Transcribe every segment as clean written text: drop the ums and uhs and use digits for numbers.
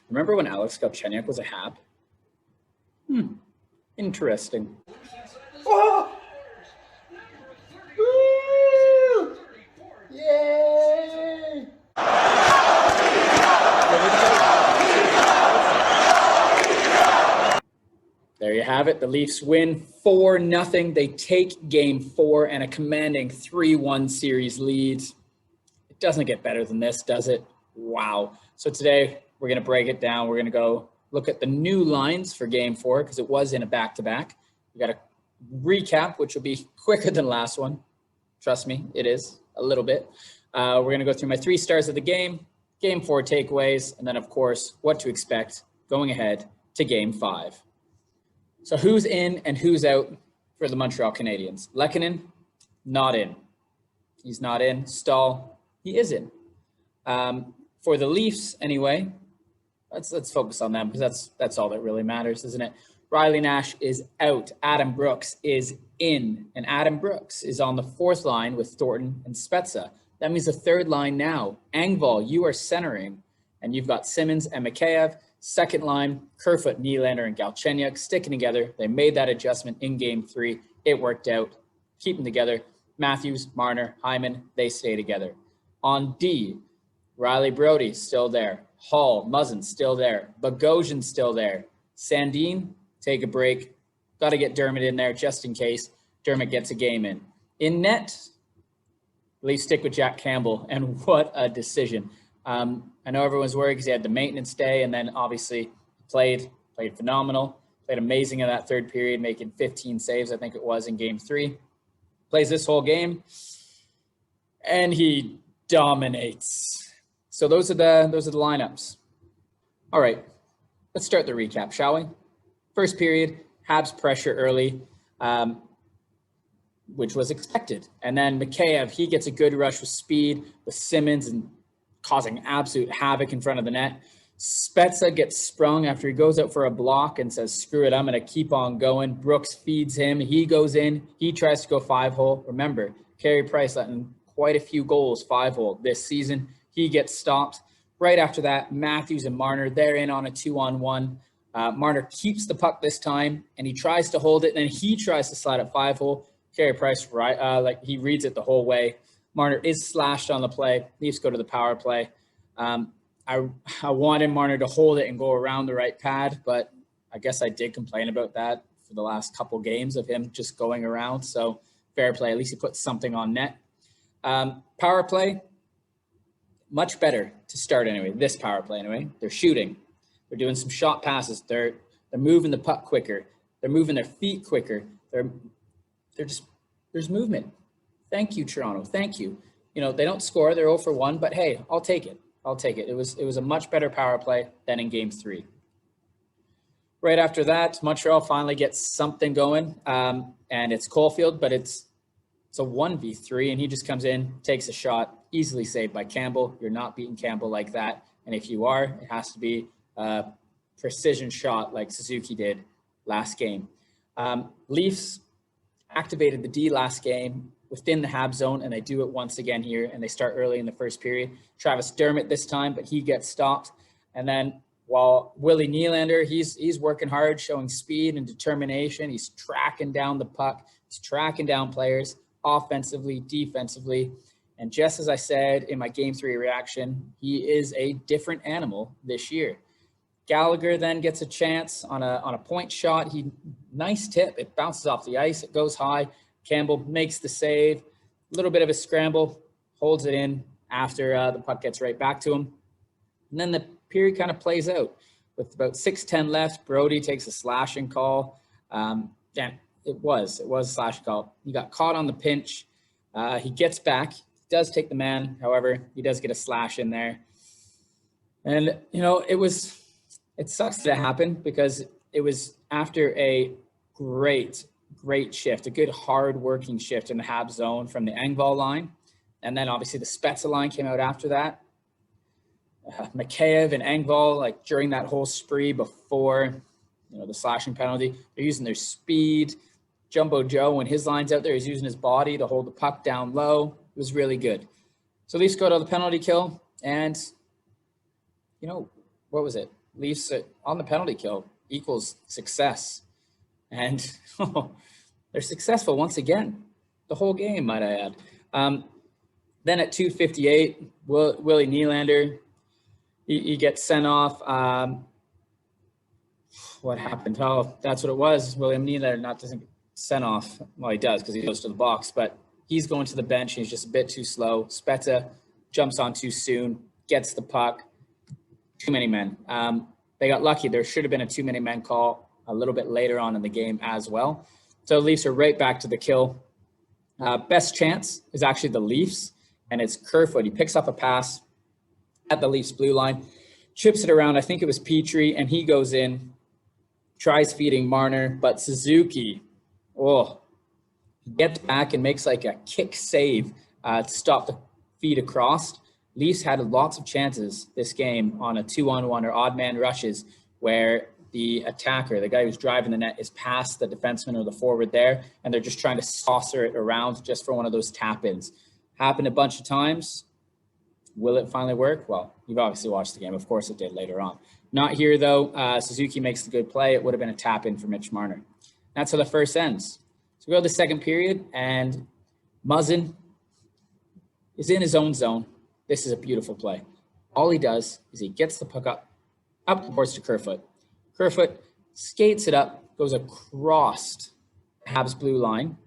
Remember when Alex Galchenyuk was a Hab? Interesting. Oh! Woo! Yay! There you have it. The Leafs win 4-0. They take game 4 and a commanding 3-1 series lead. It doesn't get better than this, does it? Wow. So today we're going to break it down. We're going to go look at the new lines for game 4 because it was in a back-to-back. We got a recap, which will be quicker than last one. Trust me, it is a little bit. We're going to go through my 3 stars of the game 4 takeaways, and then, of course, what to expect going ahead to game 5. So who's in and who's out for the Montreal Canadiens? Lehkonen, not in. He's not in. Stahl, he is in. For the Leafs, anyway, let's focus on them because that's all that really matters, isn't it? Riley Nash is out. Adam Brooks is in. And Adam Brooks is on the 4th line with Thornton and Spezza. That means the 3rd line now. Engvall, you are centering. And you've got Simmons and Mikheyev. 2nd line, Kerfoot, Nylander, and Galchenyuk sticking together. They made that adjustment in game 3. It worked out. Keep them together. Matthews, Marner, Hyman, they stay together. On D, Riley Brody, still there. Hall, Muzzin, still there. Bogosian, still there. Sandin, take a break. Got to get Dermott in there just in case Dermott gets a game in. In net, Leafs stick with Jack Campbell, and what a decision. I know everyone's worried because he had the maintenance day, and then obviously played phenomenal, played amazing in that 3rd period, making 15 saves, I think it was, in game 3. Plays this whole game, and he dominates. So those are the lineups. All right, let's start the recap, shall we? First period, Habs pressure early, which was expected. And then Mikheyev, he gets a good rush with speed with Simmons and causing absolute havoc in front of the net. Spezza gets sprung after he goes out for a block and says, screw it, I'm going to keep on going. Brooks feeds him. He goes in. He tries to go 5-hole. Remember, Carey Price letting quite a few goals 5-hole this season. He gets stopped. Right after that, Matthews and Marner, they're in on a 2-on-1. Marner keeps the puck this time, and he tries to hold it, and then he tries to slide at 5-hole. Carey Price, he reads it the whole way. Marner is slashed on the play. Leafs go to the power play. I wanted Marner to hold it and go around the right pad, but I guess I did complain about that for the last couple games of him just going around. So fair play. At least he put something on net. Power play, much better to start anyway. This power play anyway. They're shooting. They're doing some shot passes. They're moving the puck quicker. They're moving their feet quicker. There's movement. Thank you, Toronto. Thank you. You know, they don't score. They're 0 for 1, but hey, I'll take it. It was a much better power play than in game 3. Right after that, Montreal finally gets something going, and it's Caulfield, but it's a 1v3, and he just comes in, takes a shot, easily saved by Campbell. You're not beating Campbell like that, and if you are, it has to be a precision shot like Suzuki did last game. Leafs activated the D last game within the Habs zone, and they do it once again here, and they start early in the first period. Travis Dermott this time, but he gets stopped. And then while Willie Nylander, he's working hard, showing speed and determination. He's tracking down the puck. He's tracking down players offensively, defensively. And just as I said in my game 3 reaction, he is a different animal this year. Gallagher then gets a chance on a point shot. Nice tip. It bounces off the ice. It goes high. Campbell makes the save. A little bit of a scramble, holds it in after the puck gets right back to him. And then the period kind of plays out. With about 6:10 left, Brody takes a slashing call. It was a slashing call. He got caught on the pinch. He gets back. He does take the man. However, he does get a slash in there. And, you know, it sucks that it happened because it was after a great shift, a good hard-working shift in the Habs zone from the Engvall line. And then obviously the Spezza line came out after that. Mikheyev and Engvall, like during that whole spree before, the slashing penalty, they're using their speed. Jumbo Joe, when his line's out there, he's using his body to hold the puck down low. It was really good. So Leafs go to the penalty kill, and, what was it? Leafs on the penalty kill equals success. And they're successful once again. The whole game, might I add. Then at 2:58, Willie Nylander, he gets sent off. What happened? Oh, that's what it was. William Nylander doesn't get sent off. Well, he does because he goes to the box, but he's going to the bench. He's just a bit too slow. Spezza jumps on too soon, gets the puck. Too many men. They got lucky. There should have been a too many men call a little bit later on in the game as well. So the Leafs are right back to the kill. Best chance is actually the Leafs, and it's Kerfoot. He picks up a pass at the Leafs blue line, chips it around. I think it was Petrie, and he goes in, tries feeding Marner, but Suzuki, gets back and makes like a kick save to stop the feed across. Leafs had lots of chances this game on a 2-on-1 or odd man rushes where the attacker, the guy who's driving the net, is past the defenseman or the forward there, and they're just trying to saucer it around just for one of those tap-ins. Happened a bunch of times. Will it finally work? Well, you've obviously watched the game. Of course it did later on. Not here, though. Suzuki makes the good play. It would have been a tap-in for Mitch Marner. That's how the first ends. So we go to the second period, and Muzzin is in his own zone. This is a beautiful play. All he does is he gets the puck up the boards to Kerfoot. Kerfoot skates it up, goes across Habs blue line,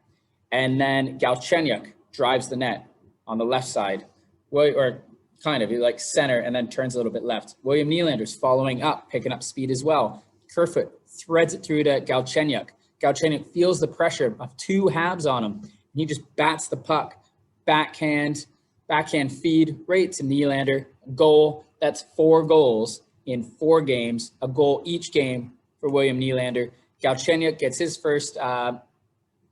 and then Galchenyuk drives the net on the left side, or kind of, he like center and then turns a little bit left. William Nylander's following up, picking up speed as well. Kerfoot threads it through to Galchenyuk. Galchenyuk feels the pressure of two Habs on him, and he just bats the puck, backhand feed right to Nylander. Goal. That's 4 goals in 4 games, a goal each game for William Nylander. Galchenyuk gets his first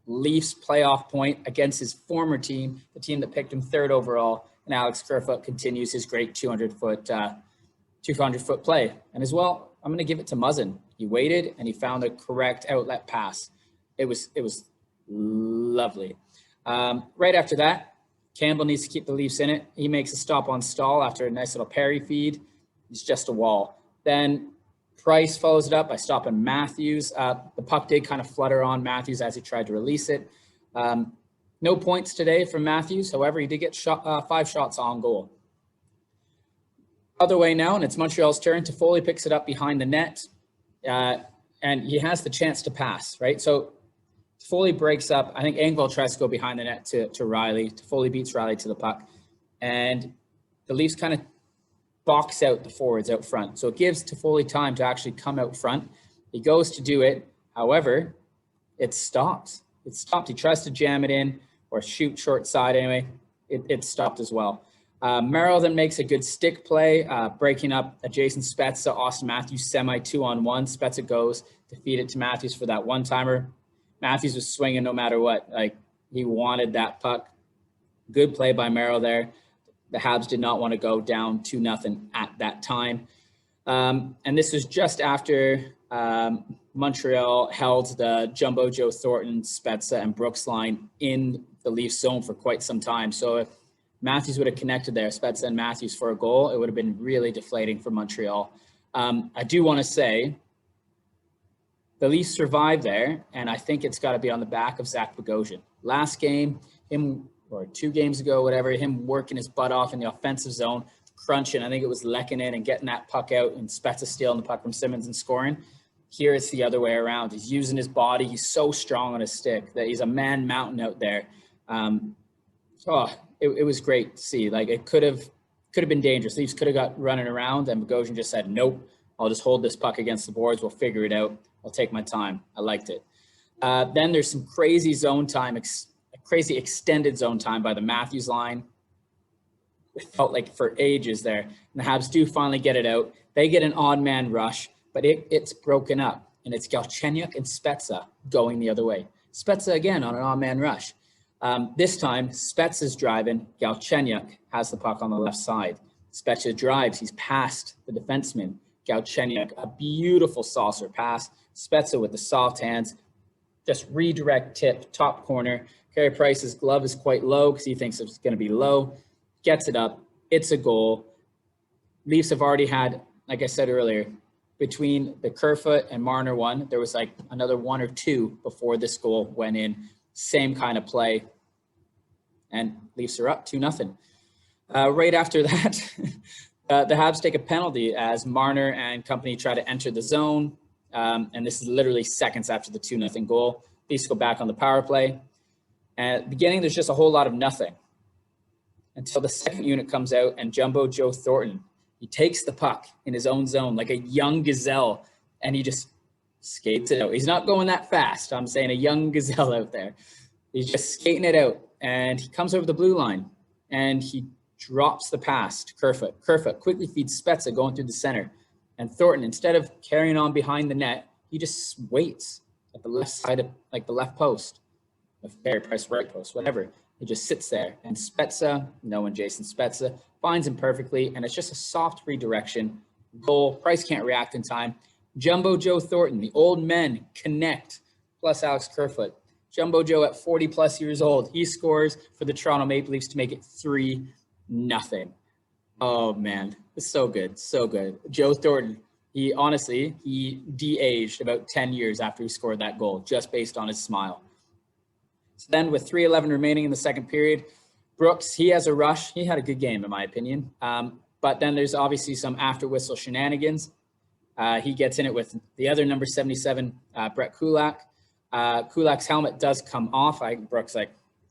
Leafs playoff point against his former team, the team that picked him 3rd overall, and Alex Kerfoot continues his great 200-foot play. And as well, I'm going to give it to Muzzin. He waited and he found the correct outlet pass. It was lovely. Right after that, Campbell needs to keep the Leafs in it. He makes a stop on Stahl after a nice little parry feed. It's just a wall. Then Price follows it up by stopping Matthews. The puck did kind of flutter on Matthews as he tried to release it. No points today from Matthews. However, he did get 5 shots on goal. Other way now, and it's Montreal's turn. Toffoli picks it up behind the net, and he has the chance to pass, right? So Toffoli breaks up. I think Engvall tries to go behind the net to Riley. Toffoli beats Riley to the puck. And the Leafs kind of box out the forwards out front. So it gives Toffoli time to actually come out front. He goes to do it. However, it stops. It stopped. He tries to jam it in or shoot short side anyway. It stopped as well. Merrill then makes a good stick play, breaking up a Jason Spezza, Austin Matthews semi 2-on-1. Spezza goes to feed it to Matthews for that one-timer. Matthews was swinging no matter what. Like, he wanted that puck. Good play by Merrill there. The Habs did not want to go down 2-0 at that time. And this was just after Montreal held the Jumbo Joe Thornton, Spezza, and Brooks line in the Leafs zone for quite some time. So if Matthews would have connected there, Spezza and Matthews, for a goal, it would have been really deflating for Montreal. I do want to say the Leafs survived there, and I think it's got to be on the back of Zach Bogosian. Last game, or 2 games ago, whatever, him working his butt off in the offensive zone, crunching. I think it was Lehkonen and getting that puck out, and Spezza stealing the puck from Simmons and scoring. Here it's the other way around. He's using his body. He's so strong on his stick that he's a man mountain out there. It was great to see. Like, it could have been dangerous. Leafs could have got running around, and Bogosian just said, nope, I'll just hold this puck against the boards. We'll figure it out. I'll take my time. I liked it. Then there's some crazy zone time, crazy extended zone time by the Matthews line. It felt like for ages there. And the Habs do finally get it out. They get an odd man rush, but it's broken up. And it's Galchenyuk and Spezza going the other way. Spezza again on an odd man rush. This time, Spezza's driving. Galchenyuk has the puck on the left side. Spezza drives. He's past the defenseman. Galchenyuk, a beautiful saucer pass. Spezza with the soft hands. Just redirect tip, top corner. Carey Price's glove is quite low because he thinks it's going to be low. Gets it up. It's a goal. Leafs have already had, like I said earlier, between the Kerfoot and Marner one. There was like another 1 or 2 before this goal went in. Same kind of play. And Leafs are up 2-0. Right after that, the Habs take a penalty as Marner and company try to enter the zone. And this is literally seconds after the 2-0 goal. Leafs go back on the power play. And at the beginning, there's just a whole lot of nothing until the second unit comes out and Jumbo Joe Thornton, he takes the puck in his own zone like a young gazelle and he just skates it out. He's not going that fast. I'm saying a young gazelle out there. He's just skating it out and he comes over the blue line and he drops the pass to Kerfoot. Kerfoot quickly feeds Spezza going through the center. And Thornton, instead of carrying on behind the net, he just waits at the left side of like the left post, the fair price right post, whatever. He just sits there, and Spezza, knowing Jason Spezza, finds him perfectly, and it's just a soft redirection. Goal. Price can't react in time. Jumbo Joe Thornton, the old men connect, plus Alex Kerfoot. Jumbo Joe at 40-plus years old, he scores for the Toronto Maple Leafs to make it 3-0. Oh, man. It's so good, so good. Joe Thornton, he de-aged about 10 years after he scored that goal, just based on his smile. So then with 3:11 remaining in the second period, Brooks, he has a rush. He had a good game, in my opinion. But then there's obviously some after-whistle shenanigans. He gets in it with the other number 77, Brett Kulak. Kulak's helmet does come off. Brooks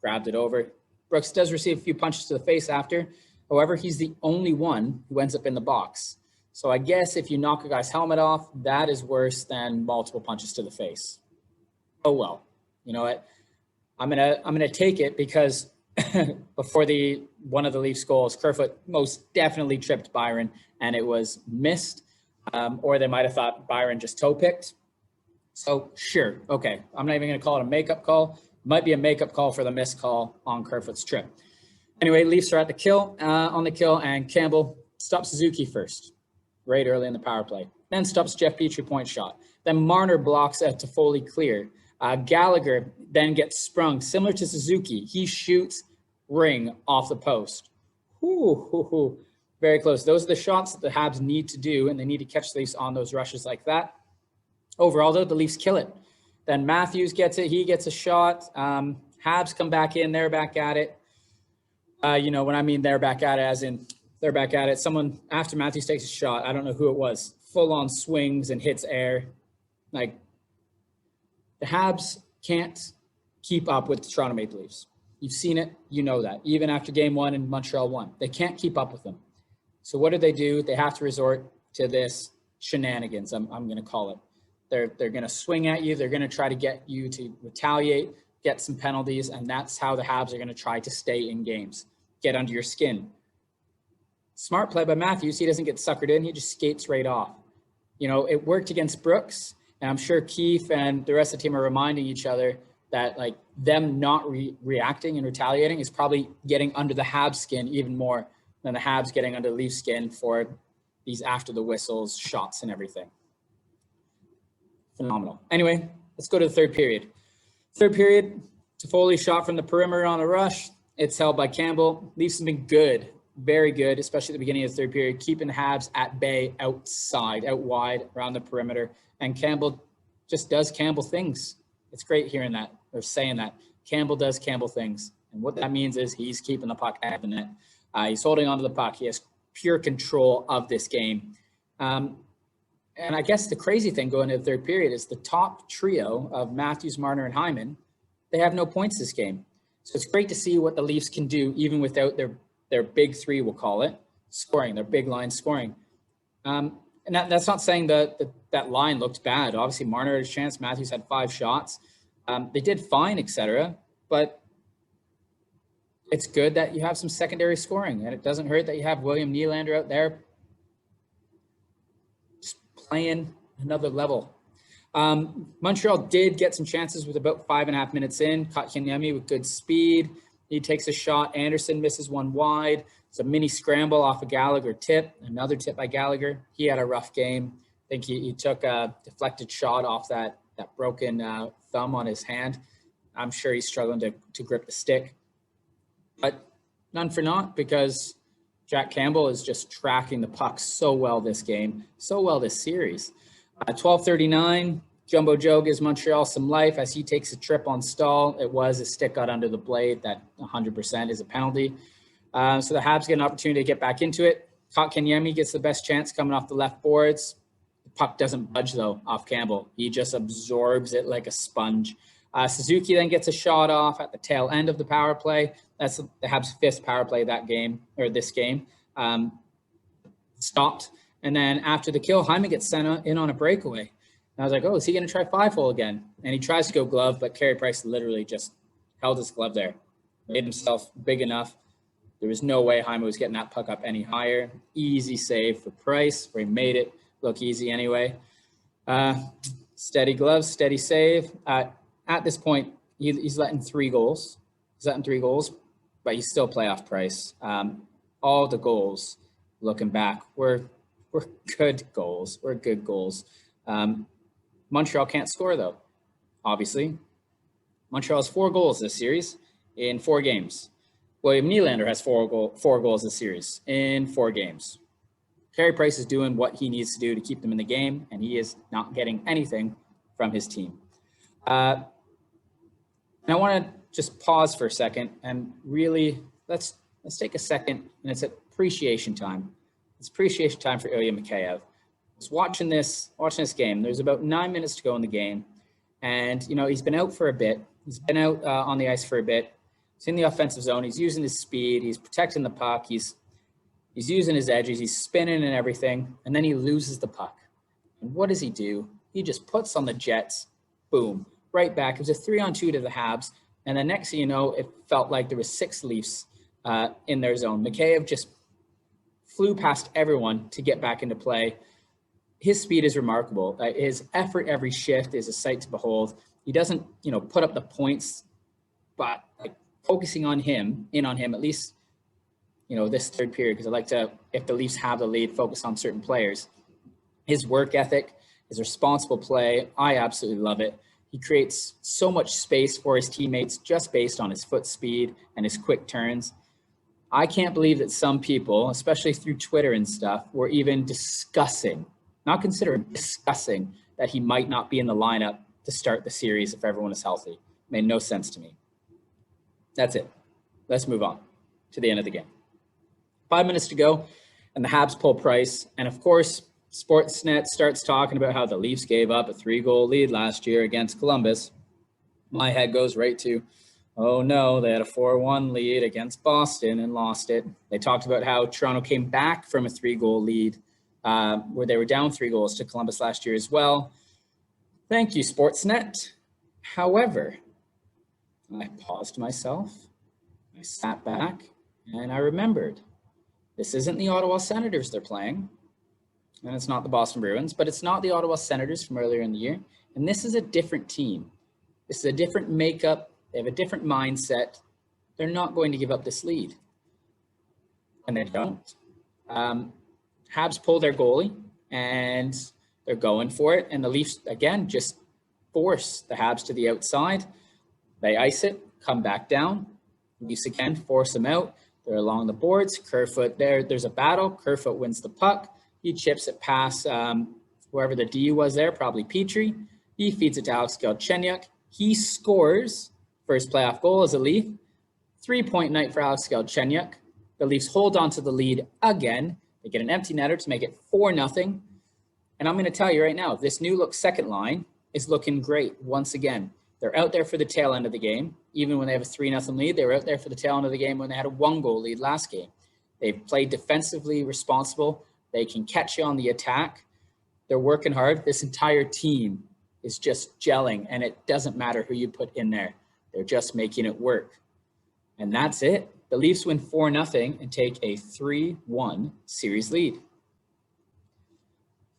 grabbed it over. Brooks does receive a few punches to the face after. However, he's the only one who ends up in the box. So I guess if you knock a guy's helmet off, that is worse than multiple punches to the face. Oh, well. You know what? I'm gonna take it because before one of the Leafs goals, Kerfoot most definitely tripped Byron and it was missed, or they might have thought Byron just toe picked. So sure, okay, I'm not even gonna call it a makeup call. It might be a makeup call for the missed call on Kerfoot's trip. Anyway, Leafs are at the kill, and Campbell stops Suzuki first, right early in the power play. Then stops Jeff Petrie point shot. Then Marner blocks a Toffoli clear. Gallagher then gets sprung, similar to Suzuki. He shoots ring off the post. Very close. Those are the shots that the Habs need to do, and they need to catch the Leafs on those rushes like that. Overall, though, the Leafs kill it. Then Matthews gets it. He gets a shot. Habs come back in. They're back at it. When I mean they're back at it, as in they're back at it. Someone, after Matthews takes a shot, I don't know who it was, full-on swings and hits air. Like, the Habs can't keep up with the Toronto Maple Leafs. You've seen it. You know that. Even after game 1 and Montreal won. They can't keep up with them. So what do? They have to resort to this shenanigans, I'm going to call it. They're going to swing at you. They're going to try to get you to retaliate, get some penalties, and that's how the Habs are going to try to stay in games. Get under your skin. Smart play by Matthews. He doesn't get suckered in. He just skates right off. It worked against Brooks. And I'm sure Keefe and the rest of the team are reminding each other that them not reacting and retaliating is probably getting under the Habs skin even more than the Habs getting under the Leafs skin for these after the whistles, shots and everything. Phenomenal. Anyway, let's go to the third period. Third period, Toffoli shot from the perimeter on a rush. It's held by Campbell. Leafs have been good, very good, especially at the beginning of the third period, keeping the Habs at bay outside, out wide, around the perimeter. And Campbell just does Campbell things. It's great hearing that or saying that. Campbell does Campbell things. And what that means is he's keeping the puck out of the net. He's holding onto the puck. He has pure control of this game. And I guess the crazy thing going into the third period is the top trio of Matthews, Marner, and Hyman, they have no points this game. So it's great to see what the Leafs can do even without their big three, we'll call it, scoring, their big line scoring. And that's not saying that line looked bad. Obviously, Marner had a chance. Matthews had 5 shots. They did fine, etc. But it's good that you have some secondary scoring. And it doesn't hurt that you have William Nylander out there just playing another level. Montreal did get some chances with about 5.5 minutes in. Kotkaniemi with good speed. He takes a shot. Anderson misses one wide. It's a mini scramble off a Gallagher tip. Another tip by Gallagher. He had a rough game. I think he took a deflected shot off that broken thumb on his hand. I'm sure he's struggling to grip the stick. But none for naught because Jack Campbell is just tracking the puck so well this game, so well this series. 12:39, Jumbo Joe gives Montreal some life as he takes a trip on Stahl. It was his stick got under the blade. That 100% is a penalty. So the Habs get an opportunity to get back into it. Kotkaniemi gets the best chance coming off the left boards. The puck doesn't budge, though, off Campbell. He just absorbs it like a sponge. Suzuki then gets a shot off at the tail end of the power play. That's the Habs' 5th power play that game, or this game. Stopped. And then after the kill, Hyman gets sent in on a breakaway. And I was like, oh, is he going to try 5-hole again? And he tries to go glove, but Carey Price literally just held his glove there. Made himself big enough. There was no way Hyman was getting that puck up any higher. Easy save for Price, where he made it look easy anyway. Steady gloves, steady save. At this point, he's letting 3 goals. He's letting 3 goals, but he's still playoff Price. All the goals, looking back, were good goals. Were good goals. Montreal can't score, though, obviously. Montreal has 4 goals this series in 4 games. William Nylander has 4 goals this series in 4 games. Carey Price is doing what he needs to do to keep them in the game, and he is not getting anything from his team. And I want to just pause for a second and really let's take a second, and it's appreciation time. It's appreciation time for Ilya Mikheyev. I was watching this game. There's about 9 minutes to go in the game, and he's been out for a bit. He's been out on the ice for a bit. He's in the offensive zone. He's using his speed. He's protecting the puck. He's using his edges. He's spinning and everything. And then he loses the puck. And what does he do? He just puts on the Jets. Boom. Right back. It was a 3-on-2 to the Habs. And then next thing you know, it felt like there was 6 Leafs in their zone. Mikheyev just flew past everyone to get back into play. His speed is remarkable. His effort every shift is a sight to behold. He doesn't, put up the points, but focusing on him, at least, this third period, because I like to, if the Leafs have the lead, focus on certain players. His work ethic, his responsible play, I absolutely love it. He creates so much space for his teammates just based on his foot speed and his quick turns. I can't believe that some people, especially through Twitter and stuff, were even discussing that he might not be in the lineup to start the series if everyone is healthy. It made no sense to me. That's it. Let's move on to the end of the game. 5 minutes to go, and the Habs pull Price. And of course, Sportsnet starts talking about how the Leafs gave up a 3-goal lead last year against Columbus. My head goes right to, oh no, they had a 4-1 lead against Boston and lost it. They talked about how Toronto came back from a 3-goal lead where they were down 3 goals to Columbus last year as well. Thank you, Sportsnet. However, I paused myself, I sat back, and I remembered this isn't the Ottawa Senators they're playing, and it's not the Boston Bruins, but it's not the Ottawa Senators from earlier in the year, and this is a different team. This is a different makeup. They have a different mindset. They're not going to give up this lead, and they don't. Habs pull their goalie, and they're going for it, and the Leafs, again, just force the Habs to the outside. They ice it, come back down. Leafs again, force them out. They're along the boards. Kerfoot there's a battle. Kerfoot wins the puck. He chips it past whoever the D was there, probably Petrie. He feeds it to Alex Galchenyuk. He scores first playoff goal as a Leaf. 3-point night for Alex Galchenyuk. The Leafs hold on to the lead again. They get an empty netter to make it 4-0. And I'm going to tell you right now, this new look second line is looking great once again. They're out there for the tail end of the game. Even when they have a 3-0 lead, they were out there for the tail end of the game when they had a 1-goal lead last game. They've played defensively responsible. They can catch you on the attack. They're working hard. This entire team is just gelling, and it doesn't matter who you put in there. They're just making it work. And that's it. The Leafs win 4-0 and take a 3-1 series lead.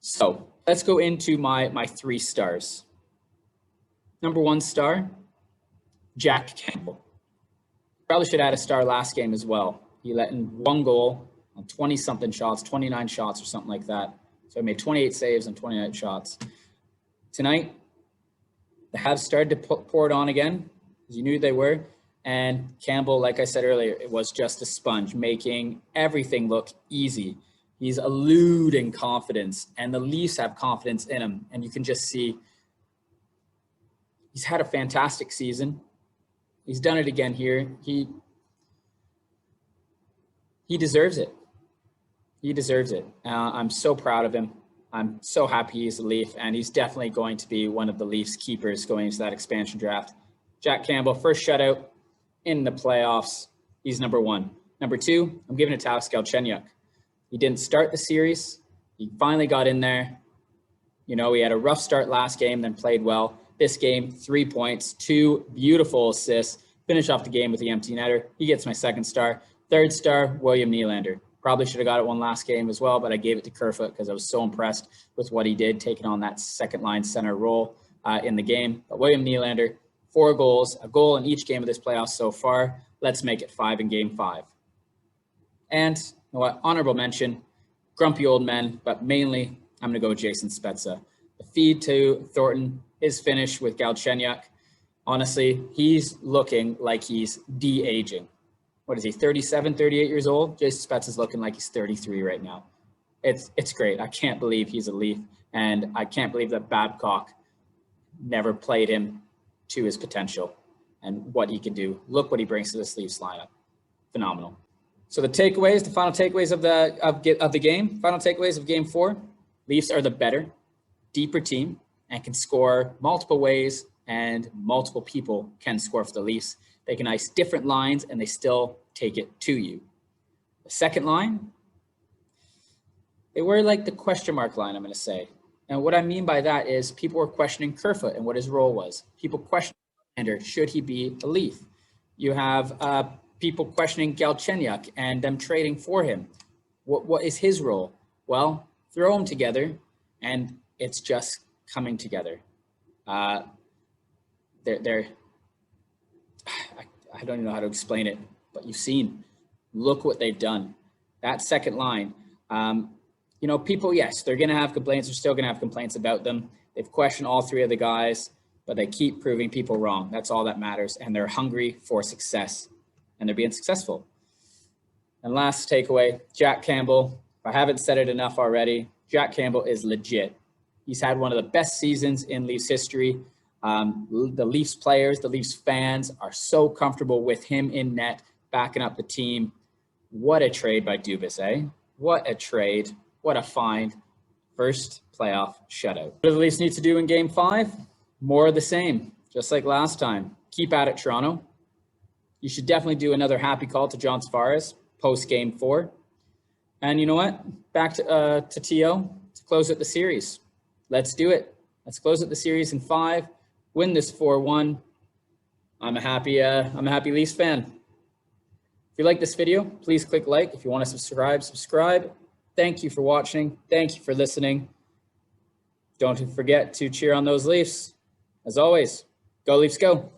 So let's go into my 3 stars. Number 1 star, Jack Campbell. Probably should add a star last game as well. He let in 1 goal on 20-something shots, 29 shots or something like that. So he made 28 saves on 29 shots. Tonight, the Habs started to pour it on again, as you knew they were. And Campbell, like I said earlier, it was just a sponge, making everything look easy. He's eluding confidence, and the Leafs have confidence in him. And you can just see he's had a fantastic season. He's done it again here. He deserves it. He deserves it. I'm so proud of him. I'm so happy he's a Leaf, and he's definitely going to be one of the Leafs keepers going into that expansion draft. Jack Campbell, first shutout in the playoffs. He's number one. Number two, I'm giving it to Alex Galchenyuk. He didn't start the series. He finally got in there. You know, he had a rough start last game, then played well. This game, 3 points, 2 beautiful assists. Finish off the game with the empty netter. He gets my second star. Third star, William Nylander. Probably should have got it one last game as well, but I gave it to Kerfoot because I was so impressed with what he did, taking on that second line center role in the game. But William Nylander, 4 goals, a goal in each game of this playoff so far. Let's make it 5 in game 5. And you know what? Honorable mention, grumpy old men, but mainly I'm going to go with Jason Spezza. The feed to Thornton, his finish with Galchenyuk. Honestly, he's looking like he's de-aging. What is he, 37, 38 years old? Jason Spezza's looking like he's 33 right now. It's great. I can't believe he's a Leaf, and I can't believe that Babcock never played him to his potential and what he can do. Look what he brings to this Leafs lineup. Phenomenal. So the takeaways, the final takeaways of the game, final takeaways of game 4, Leafs are the better, deeper team and can score multiple ways, and multiple people can score for the Leafs. They can ice different lines and they still take it to you. The second line, they were like the question mark line, I'm going to say. And what I mean by that is people were questioning Kerfoot and what his role was. People questioning Nylander, should he be a Leaf? You have people questioning Galchenyuk and them trading for him. What is his role? Well, throw them together and it's just coming together. They're I don't even know how to explain it, but you've seen, look what they've done. That second line, you know, people, yes, they're going to have complaints. They're still going to have complaints about them. They've questioned all 3 of the guys, but they keep proving people wrong. That's all that matters. And they're hungry for success, and they're being successful. And last takeaway, Jack Campbell. If I haven't said it enough already, Jack Campbell is legit. He's had one of the best seasons in Leafs history. The Leafs players, the Leafs fans are so comfortable with him in net, backing up the team. What a trade by Dubas, eh? What a trade. What a find. First playoff shutout. What do the Leafs need to do in game 5? More of the same, just like last time. Keep at it, Toronto. You should definitely do another happy call to John Tavares post game 4. And you know what? Back to TO to close out the series. Let's do it. Let's close out the series in 5. Win this 4-1. I'm a happy Leafs fan. If you like this video, please click like. If you want to subscribe. Thank you for watching. Thank you for listening. Don't forget to cheer on those Leafs. As always, go Leafs, go.